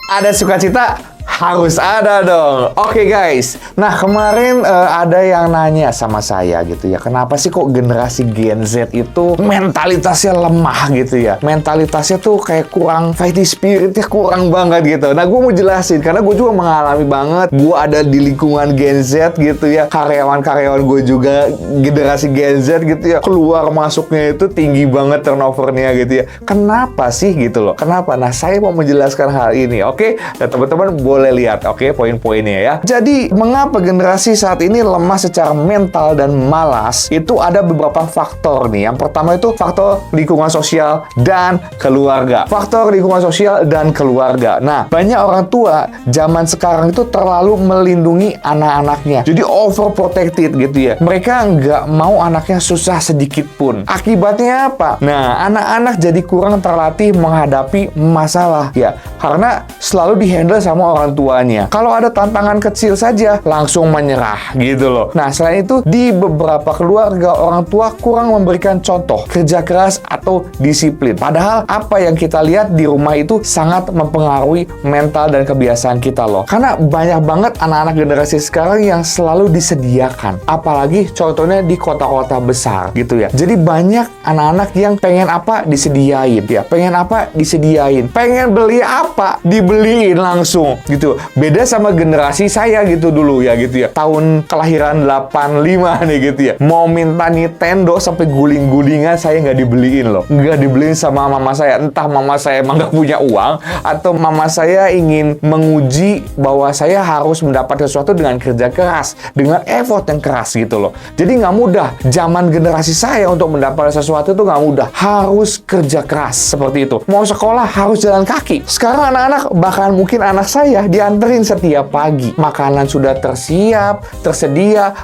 Ada sukacita, harus ada dong. Oke guys, nah kemarin ada yang nanya sama saya gitu ya, kenapa sih kok generasi Gen Z itu mentalitasnya lemah gitu ya, mentalitasnya tuh kayak kurang fighting spiritnya kurang banget gitu. Nah gue mau jelasin, karena gue juga mengalami banget, gue ada di lingkungan Gen Z gitu ya, karyawan-karyawan gue juga generasi Gen Z gitu ya, keluar masuknya itu tinggi banget turnovernya gitu ya. Kenapa sih gitu loh, kenapa? Nah saya mau menjelaskan hal ini, oke? Dan teman-teman boleh lihat, oke, poin-poinnya ya. Jadi, mengapa generasi saat ini lemah secara mental dan malas? Itu ada beberapa faktor nih. Yang pertama itu faktor lingkungan sosial dan keluarga. Faktor lingkungan sosial dan keluarga. Nah, banyak orang tua zaman sekarang itu terlalu melindungi anak-anaknya. Jadi, overprotected gitu ya. Mereka nggak mau anaknya susah sedikit pun. Akibatnya apa? Nah, anak-anak jadi kurang terlatih menghadapi masalah. Ya, karena selalu dihandle sama orang tuanya. Kalau ada tantangan kecil saja, langsung menyerah gitu loh. Nah, selain itu, di beberapa keluarga, orang tua kurang memberikan contoh kerja keras atau disiplin. Padahal, apa yang kita lihat di rumah itu sangat mempengaruhi mental dan kebiasaan kita loh. Karena banyak banget anak-anak generasi sekarang yang selalu disediakan. Apalagi contohnya di kota-kota besar gitu ya. Jadi banyak anak-anak yang pengen apa disediain ya. Pengen apa disediain. Pengen beli apa dibeliin langsung gitu. Beda sama generasi saya gitu dulu ya gitu ya. Tahun kelahiran 85 nih gitu ya. Mau minta Nintendo sampai guling-gulingan saya nggak dibeliin loh. Nggak dibeliin sama mama saya. Entah mama saya emang nggak punya uang atau mama saya ingin menguji bahwa saya harus mendapat sesuatu dengan kerja keras, dengan effort yang keras gitu loh. Jadi nggak mudah. Zaman generasi saya untuk mendapatkan sesuatu itu nggak mudah. Harus kerja keras seperti itu. Mau sekolah harus jalan kaki. Sekarang anak-anak, bahkan mungkin anak saya dianterin setiap pagi. Makanan sudah tersedia,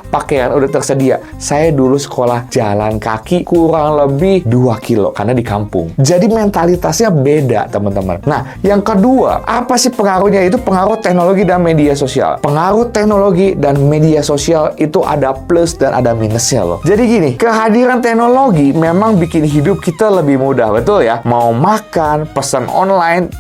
pakaian udah tersedia. Saya dulu sekolah jalan kaki kurang lebih 2 kilo karena di kampung. Jadi mentalitasnya beda, teman-teman. Nah, yang kedua, apa sih pengaruhnya? Itu pengaruh teknologi dan media sosial. Pengaruh teknologi dan media sosial itu ada plus dan ada minusnya loh. Jadi gini, kehadiran teknologi memang bikin hidup kita lebih mudah, betul ya? Mau makan, pesan online,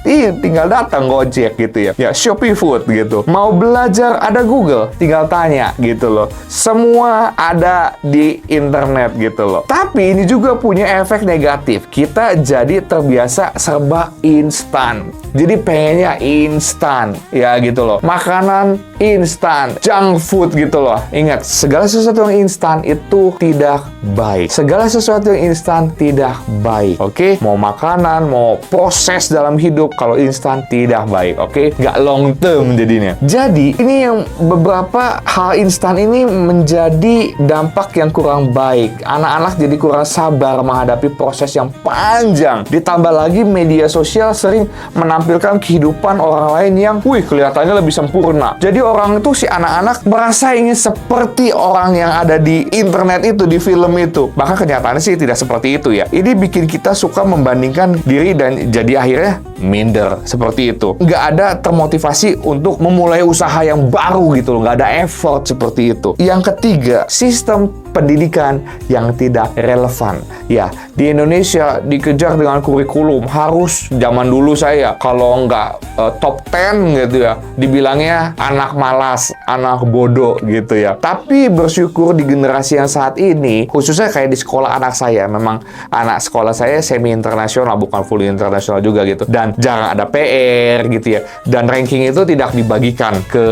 tinggal datang Gojek gitu ya. Ya, Shopee Food gitu. Mau belajar ada Google, tinggal tanya gitu loh. Semua ada di internet gitu loh. Tapi ini juga punya efek negatif. Kita jadi terbiasa serba instan. Jadi pengennya instan ya gitu loh. Makanan instan, junk food gitu loh. Ingat, segala sesuatu yang instan itu tidak baik. Segala sesuatu yang instan tidak baik. Oke? Mau makanan, mau proses dalam hidup, kalau instan tidak baik. Oke? Nggak long term jadinya. Jadi, ini yang beberapa hal instan ini menjadi dampak yang kurang baik. Anak-anak jadi kurang sabar menghadapi proses yang panjang. Ditambah lagi media sosial sering menampilkan kehidupan orang lain yang, kelihatannya lebih sempurna. Jadi orang itu, si anak-anak merasa ingin seperti orang yang ada di internet itu, di film itu. Bahkan kenyataannya sih tidak seperti itu ya. Ini bikin kita suka membandingkan diri dan jadi akhirnya minder seperti itu. Nggak ada termotivasi untuk memulai usaha yang baru gitu loh. Nggak ada effort seperti itu. Yang ketiga, sistem pendidikan yang tidak relevan. Ya, di Indonesia dikejar dengan kurikulum. Harus zaman dulu saya, kalau nggak top 10 gitu ya, dibilangnya anak malas, anak bodoh gitu ya. Tapi bersyukur di generasi yang saat ini, khususnya kayak di sekolah anak saya, memang anak sekolah saya semi internasional, bukan full internasional juga gitu. Dan jarang ada PR gitu ya. Dan ranking itu tidak dibagikan ke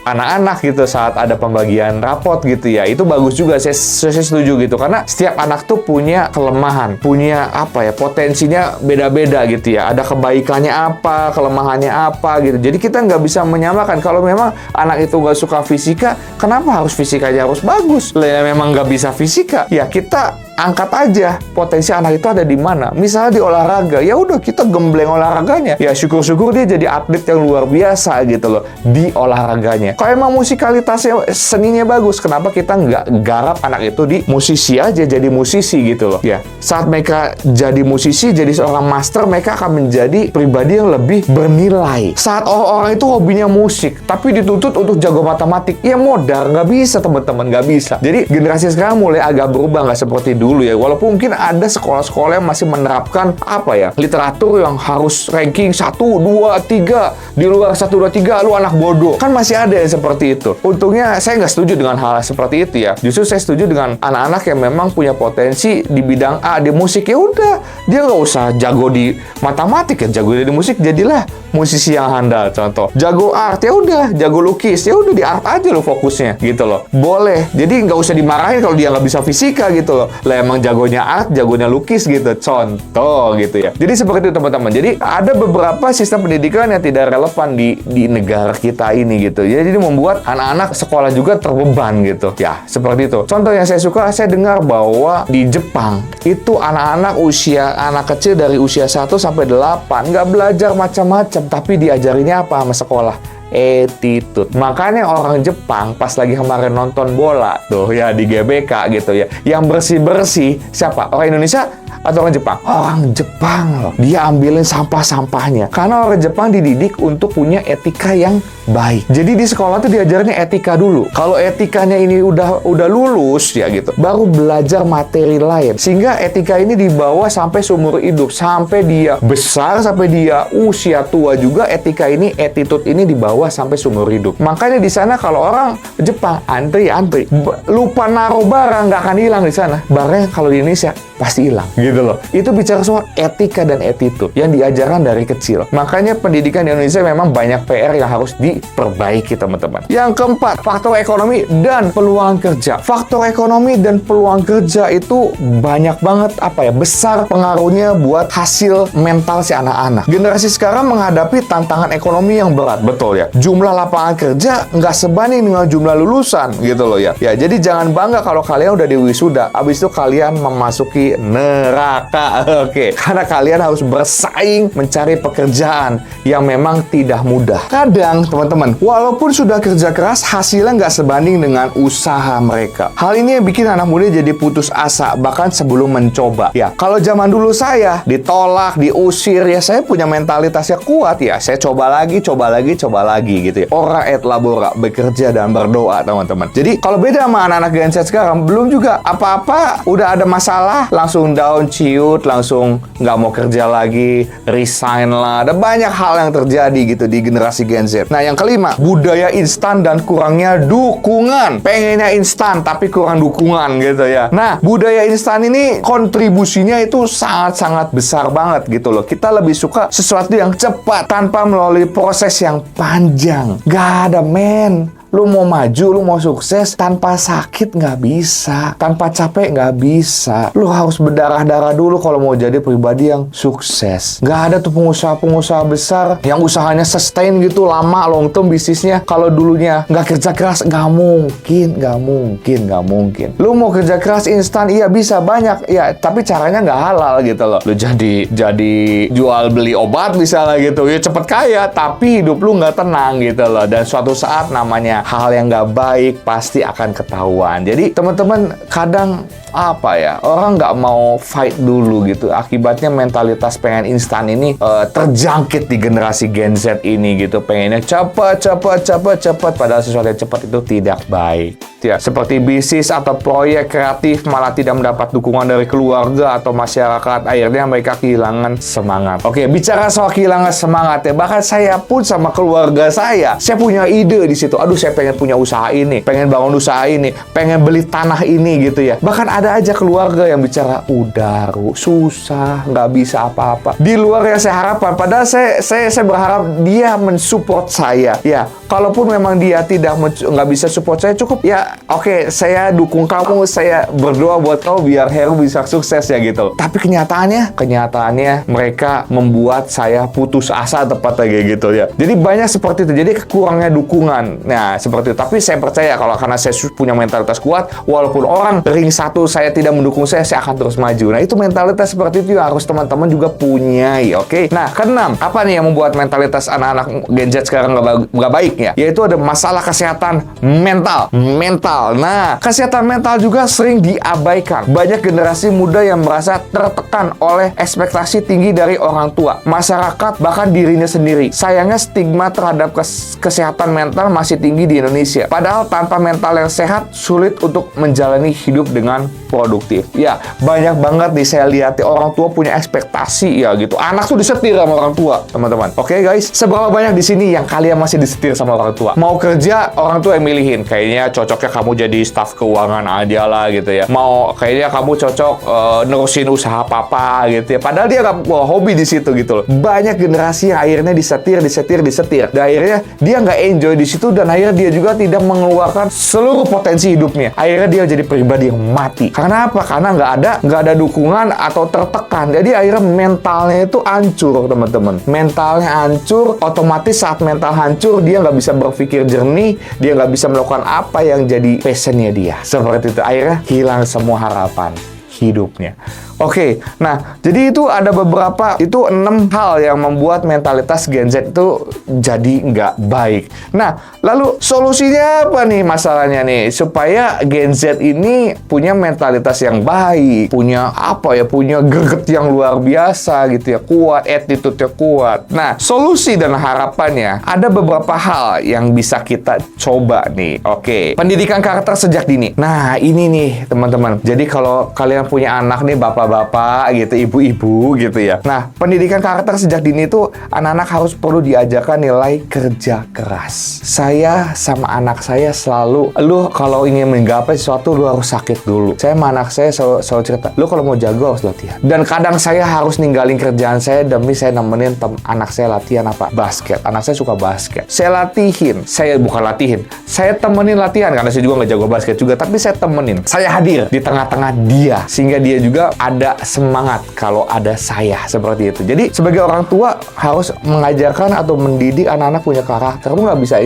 anak-anak gitu saat ada pembagian rapot gitu ya. Itu bagus juga, saya setuju gitu. Karena setiap anak tuh punya kelemahan, punya potensinya beda-beda gitu ya. Ada kebaikannya apa, kelemahannya apa gitu. Jadi kita nggak bisa menyamakan. Kalau memang anak itu nggak suka fisika, kenapa harus fisikanya harus bagus? Lah memang nggak bisa fisika, ya kita angkat aja potensi anak itu ada di mana. Misalnya di olahraga, ya udah kita gembleng olahraganya. Ya syukur-syukur dia jadi atlet yang luar biasa gitu loh di olahraganya. Kalau emang musikalitasnya, seninya bagus, kenapa kita nggak garap anak itu di musisi aja, jadi musisi gitu loh. Ya, saat mereka jadi musisi, jadi seorang master, mereka akan menjadi pribadi yang lebih bernilai. Saat orang itu hobinya musik, tapi dituntut untuk jago matematik, ya modal, nggak bisa teman-teman, nggak bisa. Jadi generasi sekarang mulai agak berubah, nggak seperti dulu dulu ya. Walaupun mungkin ada sekolah-sekolah yang masih menerapkan apa ya, literatur yang harus ranking 1, 2, 3, di luar 1, 2, 3 lu anak bodoh. Kan masih ada yang seperti itu. Untungnya saya nggak setuju dengan hal seperti itu ya. Justru saya setuju dengan anak-anak yang memang punya potensi di bidang A, di musik, ya udah, dia nggak usah jago di matematik ya, jago di musik, jadilah musisi yang handal. Contoh, jago art, ya udah, jago lukis, ya udah di art aja lo fokusnya gitu loh. Boleh. Jadi nggak usah dimarahin kalau dia nggak bisa fisika gitu loh. Lah emang jagonya art, jagonya lukis gitu. Contoh gitu ya. Jadi seperti itu teman-teman. Jadi ada beberapa sistem pendidikan yang tidak relevan di negara kita ini gitu. Jadi membuat anak-anak sekolah juga terbeban gitu. Ya, seperti itu. Contoh yang saya suka, saya dengar bahwa di Jepang itu anak-anak anak kecil dari usia 1 sampai 8 nggak belajar macam-macam, tapi diajarinnya apa sama sekolah? Attitude. Makanya orang Jepang pas lagi kemarin nonton bola tuh ya di GBK gitu ya, yang bersih-bersih siapa? Orang Indonesia atau orang Jepang? Orang Jepang loh. Dia ambilin sampah-sampahnya. Karena orang Jepang dididik untuk punya etika yang baik. Jadi di sekolah tuh diajarnya etika dulu. Kalau etikanya ini udah lulus ya gitu, baru belajar materi lain. Sehingga etika ini dibawa sampai seumur hidup, sampai dia besar, sampai dia usia tua juga, etika ini, attitude ini dibawa sampai seumur hidup. Makanya di sana kalau orang Jepang antri, lupa naruh barang nggak akan hilang di sana. Barangnya kalau di Indonesia pasti hilang gitu loh. Itu bicara soal etika dan attitude yang diajarkan dari kecil. Makanya pendidikan di Indonesia memang banyak PR yang harus diperbaiki teman-teman. Yang keempat, faktor ekonomi dan peluang kerja. Faktor ekonomi dan peluang kerja itu banyak banget besar pengaruhnya buat hasil mental si anak-anak. Generasi sekarang menghadapi tantangan ekonomi yang berat, betul ya. Jumlah lapangan kerja nggak sebanding dengan jumlah lulusan gitu loh ya. Ya, jadi jangan bangga kalau kalian udah diwisuda, abis itu kalian memasuki neraka. Oke. Karena kalian harus bersaing mencari pekerjaan yang memang tidak mudah. Kadang teman-teman, walaupun sudah kerja keras, hasilnya nggak sebanding dengan usaha mereka. Hal ini yang bikin anak muda jadi putus asa bahkan sebelum mencoba. Ya, kalau zaman dulu saya ditolak, diusir, ya saya punya mentalitasnya kuat ya. Saya coba lagi gitu ya. Ora et labora, bekerja dan berdoa teman-teman. Jadi kalau beda sama anak-anak Gen Z sekarang, belum juga apa-apa udah ada masalah, langsung down, ciut, langsung nggak mau kerja lagi, resign lah. Ada banyak hal yang terjadi gitu di generasi Gen Z. Nah, yang kelima, budaya instan dan kurangnya dukungan. Pengennya instan tapi kurang dukungan gitu ya. Nah, budaya instan ini kontribusinya itu sangat-sangat besar banget gitu loh. Kita lebih suka sesuatu yang cepat tanpa melalui proses yang panjang. Gak ada Lu mau maju, lu mau sukses, tanpa sakit nggak bisa. Tanpa capek nggak bisa. Lu harus berdarah-darah dulu kalau mau jadi pribadi yang sukses. Nggak ada tuh pengusaha-pengusaha besar yang usahanya sustain gitu, lama, long term bisnisnya. Kalau dulunya nggak kerja keras, nggak mungkin. Lu mau kerja keras instan, iya bisa banyak. Ya, tapi caranya nggak halal gitu loh. Lu jadi jual beli obat misalnya gitu. Ya cepet kaya, tapi hidup lu nggak tenang gitu loh. Dan suatu saat namanya hal yang nggak baik pasti akan ketahuan. Jadi teman-teman kadang orang nggak mau fight dulu gitu. Akibatnya mentalitas pengen instan ini terjangkit di generasi Gen Z ini gitu. Pengennya cepat. Padahal sesuatu yang cepat itu tidak baik. Ya, seperti bisnis atau proyek kreatif malah tidak mendapat dukungan dari keluarga atau masyarakat. Akhirnya mereka kehilangan semangat. Oke, bicara soal kehilangan semangat ya. Bahkan saya pun sama keluarga saya punya ide di situ. Aduh, saya pengen punya usaha ini, pengen bangun usaha ini, pengen beli tanah ini gitu ya. Bahkan ada aja keluarga yang bicara, udah susah, nggak bisa apa-apa. Di luar yang saya harapkan. Padahal saya berharap dia mensupport saya. Ya, kalaupun memang dia nggak bisa support saya, cukup ya. Oke, saya dukung kamu, saya berdoa buat kamu biar Heru bisa sukses ya gitu. Tapi kenyataannya mereka membuat saya putus asa tepatnya kayak gitu ya. Jadi banyak seperti itu. Jadi kurangnya dukungan. Nah, seperti itu. Tapi saya percaya karena saya punya mentalitas kuat, walaupun orang ring satu saya tidak mendukung saya akan terus maju. Nah, itu mentalitas seperti itu yang harus teman-teman juga punyai, oke? Nah, keenam, apa nih yang membuat mentalitas anak-anak Gen Z sekarang nggak baik ya? Yaitu ada masalah kesehatan mental mental. Nah, kesehatan mental juga sering diabaikan. Banyak generasi muda yang merasa tertekan oleh ekspektasi tinggi dari orang tua, masyarakat, bahkan dirinya sendiri. Sayangnya stigma terhadap kesehatan mental masih tinggi di Indonesia. Padahal tanpa mental yang sehat, sulit untuk menjalani hidup dengan produktif. Ya, banyak banget nih saya lihat orang tua punya ekspektasi ya gitu. Anak tuh disetir sama orang tua, teman-teman. Oke, guys, seberapa banyak di sini yang kalian masih disetir sama orang tua? Mau kerja, orang tua yang milihin. Kayaknya cocoknya kamu jadi staf keuangan aja lah gitu ya. Mau kayaknya kamu cocok nerusin usaha papa gitu ya. Padahal dia nggak hobi di situ gitu loh. Banyak generasi yang akhirnya disetir. Dan akhirnya dia nggak enjoy di situ dan akhirnya dia juga tidak mengeluarkan seluruh potensi hidupnya. Akhirnya dia jadi pribadi yang mati. Karena apa? Karena nggak ada dukungan atau tertekan. Jadi akhirnya mentalnya itu hancur, teman-teman. Mentalnya hancur, otomatis saat mental hancur dia nggak bisa berpikir jernih, dia nggak bisa melakukan apa yang jadi passionnya dia. Seperti itu, akhirnya hilang semua harapan hidupnya. Oke, nah jadi itu ada beberapa, itu 6 hal yang membuat mentalitas Gen Z itu jadi nggak baik. Nah, lalu solusinya apa nih masalahnya nih? Supaya Gen Z ini punya mentalitas yang baik, punya apa ya, punya greget yang luar biasa gitu ya, kuat, attitude-nya kuat. Nah, solusi dan harapannya ada beberapa hal yang bisa kita coba nih. Oke, pendidikan karakter sejak dini. Nah, ini nih teman-teman. Jadi kalau kalian punya anak nih, bapak gitu, ibu-ibu gitu ya. Nah, pendidikan karakter sejak dini itu anak-anak harus perlu diajarkan nilai kerja keras. Saya sama anak saya selalu, lu kalau ingin menggapai sesuatu lu harus sakit dulu. Saya sama anak saya selalu cerita, lu kalau mau jago harus latihan. Dan kadang saya harus ninggalin kerjaan saya demi saya nemenin anak saya latihan apa? Basket. Anak saya suka basket. Saya latihin. Saya bukan latihin. Saya temenin latihan karena saya juga nggak jago basket juga, tapi saya temenin. Saya hadir di tengah-tengah dia sehingga dia juga ada semangat kalau ada saya, seperti itu. Jadi sebagai orang tua harus mengajarkan atau mendidik anak-anak punya karakter. Lu nggak bisa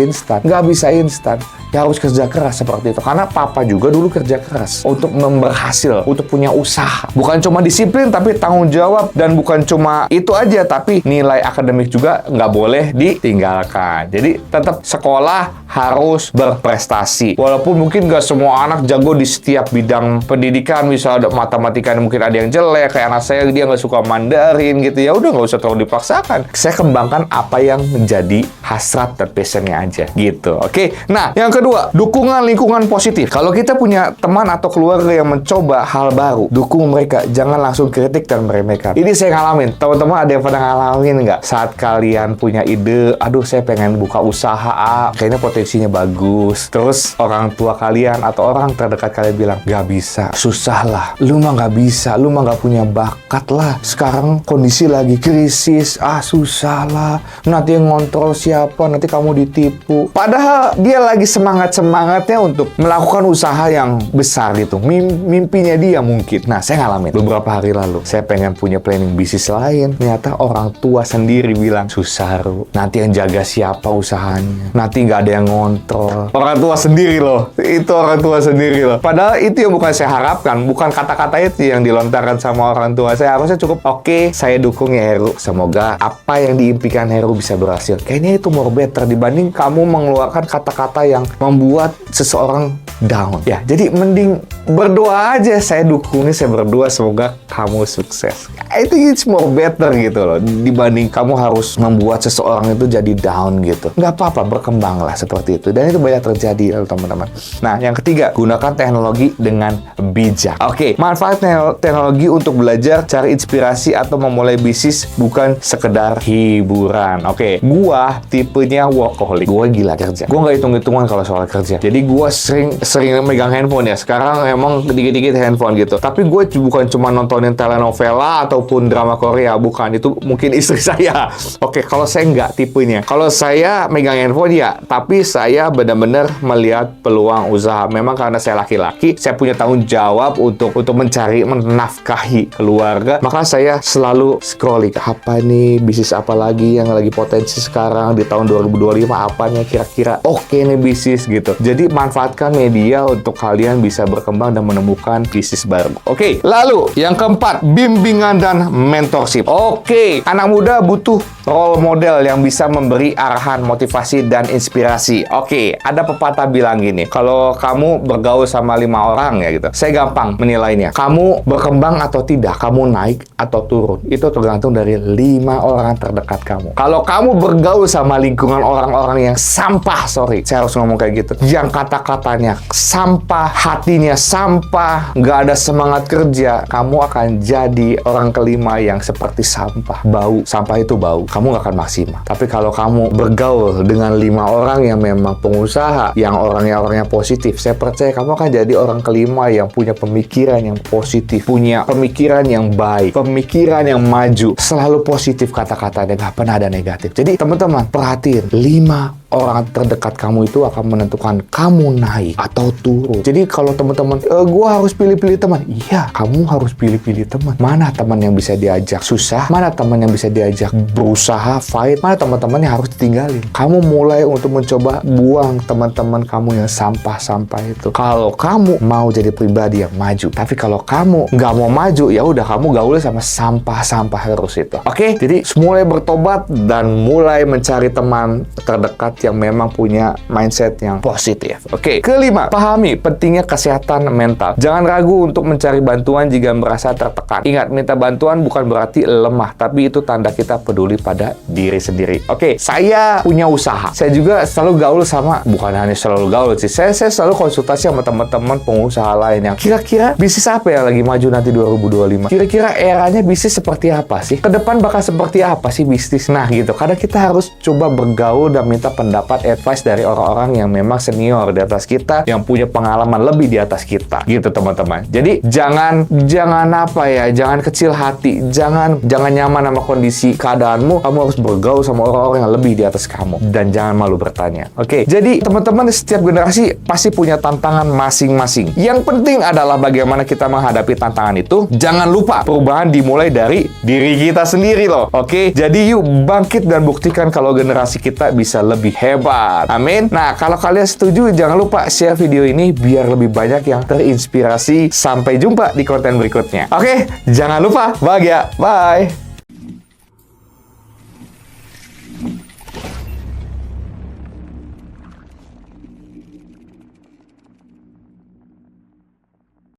instan, ya harus kerja keras seperti itu. Karena papa juga dulu kerja keras untuk berhasil, untuk punya usaha. Bukan cuma disiplin tapi tanggung jawab, dan bukan cuma itu aja tapi nilai akademik juga nggak boleh ditinggalkan. Jadi tetap sekolah harus berprestasi. Walaupun mungkin nggak semua anak jago di setiap bidang pendidikan, misalnya ada matematika mungkin ada yang jelek, kayak anak saya dia nggak suka Mandarin gitu ya, udah nggak usah terlalu dipaksakan. Saya kembangkan apa yang menjadi hasrat dan passionnya aja gitu. Oke, nah yang kedua, dukungan lingkungan positif. Kalau kita punya teman atau keluarga yang mencoba hal baru, dukung mereka, jangan langsung kritik dan meremehkan. Ini saya ngalamin. Teman-teman ada yang pernah ngalamin nggak? Saat kalian punya ide, aduh saya pengen buka usaha, kayaknya potensinya bagus. Terus orang tua kalian atau orang terdekat kalian bilang, nggak bisa, susah lah, lu mah nggak bisa, lu mah nggak punya bakat lah, sekarang kondisi lagi krisis, susah lah, nanti yang ngontrol siapa, nanti kamu ditipu. Padahal dia lagi semangat-semangatnya untuk melakukan usaha yang besar gitu, mimpinya dia mungkin. Nah, saya ngalamin beberapa hari lalu, saya pengen punya planning bisnis lain, ternyata orang tua sendiri bilang, susah Ru, nanti yang jaga siapa usahanya, nanti nggak ada yang ngontrol. Orang tua sendiri loh, itu orang tua sendiri loh. Padahal itu yang bukan saya harapkan, bukan kata-kata itu yang dilontarkan sama orang tua saya. Harusnya cukup, oke, saya dukung ya Heru, semoga apa yang diimpikan Heru bisa berhasil. Kayaknya itu more better dibanding kamu mengeluarkan kata-kata yang membuat seseorang down. Ya, jadi mending berdoa aja, saya dukung nih, saya berdoa semoga kamu sukses. I think it's more better gitu loh, dibanding kamu harus membuat seseorang itu jadi down gitu. Nggak apa-apa, berkembanglah seperti itu. Dan itu banyak terjadi teman-teman. Nah, yang ketiga, gunakan teknologi dengan bijak. Oke, manfaat teknologi untuk belajar, cari inspirasi atau memulai bisnis, bukan sekedar hiburan. Oke, gua tipenya workaholic. Gua gila kerja. Gua nggak hitung-hitungan kalau soal kerja. Jadi gua sering megang handphone ya. Sekarang emang dikit-dikit handphone gitu. Tapi gue bukan cuma nontonin telenovela ataupun drama Korea, bukan. Itu mungkin istri saya. Oke, kalau saya nggak tipenya. Kalau saya megang handphone ya, tapi saya benar-benar melihat peluang usaha. Memang karena saya laki-laki, saya punya tanggung jawab untuk mencari menafkahi keluarga, maka saya selalu scrolling apa nih, bisnis apa lagi yang lagi potensi sekarang di tahun 2025, apa nih kira-kira oke nih bisnis gitu. Jadi manfaatkan media untuk kalian bisa berkembang dan menemukan bisnis baru. Oke, lalu yang keempat, bimbingan dan mentorship. Oke, anak muda butuh role model yang bisa memberi arahan, motivasi, dan inspirasi. Oke, ada pepatah bilang gini, kalau kamu bergaul sama 5 orang ya gitu, saya gampang menilainya. Kamu berkembang atau tidak, kamu naik atau turun, itu tergantung dari 5 orang terdekat kamu. Kalau kamu bergaul sama lingkungan orang-orang yang sampah, saya harus ngomong kayak gitu, yang kata-katanya sampah, hatinya sampah, nggak ada semangat kerja, kamu akan jadi orang kelima yang seperti sampah. Bau, sampah itu bau, kamu nggak akan maksimal. Tapi kalau kamu bergaul dengan 5 orang yang memang pengusaha, yang orangnya positif, saya percaya kamu akan jadi orang kelima yang punya pemikiran yang positif, punya pemikiran yang baik, pemikiran yang maju, selalu positif kata-katanya, nggak pernah ada negatif. Jadi teman-teman, perhatiin, 5 orang terdekat kamu itu akan menentukan kamu naik atau turun. Jadi kalau teman-teman, gue harus pilih-pilih teman. Iya, kamu harus pilih-pilih teman. Mana teman yang bisa diajak susah? Mana teman yang bisa diajak berusaha, fight? Mana teman-teman yang harus ditinggalin? Kamu mulai untuk mencoba buang teman-teman kamu yang sampah-sampah itu. Kalau kamu mau jadi pribadi yang maju, tapi kalau kamu nggak mau maju, ya udah kamu gaulnya sama sampah-sampah terus itu. Oke? Jadi mulai bertobat dan mulai mencari teman terdekat yang memang punya mindset yang positif. Oke. Kelima, pahami pentingnya kesehatan mental. Jangan ragu untuk mencari bantuan jika merasa tertekan. Ingat, minta bantuan bukan berarti lemah, tapi itu tanda kita peduli pada diri sendiri. Oke, saya punya usaha. Saya juga selalu gaul sama, bukan hanya selalu gaul sih, saya selalu konsultasi sama teman-teman pengusaha lain yang kira-kira bisnis apa yang lagi maju nanti 2025. Kira-kira eranya bisnis seperti apa sih? Ke depan bakal seperti apa sih bisnis? Nah gitu, kadang kita harus coba bergaul dan minta pendapat advice dari orang-orang yang memang senior di atas kita, yang punya pengalaman lebih di atas kita, gitu teman-teman. Jadi jangan jangan kecil hati, jangan nyaman sama kondisi keadaanmu. Kamu harus bergaul sama orang-orang yang lebih di atas kamu dan jangan malu bertanya. Oke, jadi teman-teman, setiap generasi pasti punya tantangan masing-masing. Yang penting adalah bagaimana kita menghadapi tantangan itu. Jangan lupa perubahan dimulai dari diri kita sendiri loh. Oke, jadi yuk bangkit dan buktikan kalau generasi kita bisa lebih hebat. Amin. Nah, kalau kalian setuju, jangan lupa share video ini biar lebih banyak yang terinspirasi. Sampai jumpa di konten berikutnya. Oke, jangan lupa bahagia. Bye.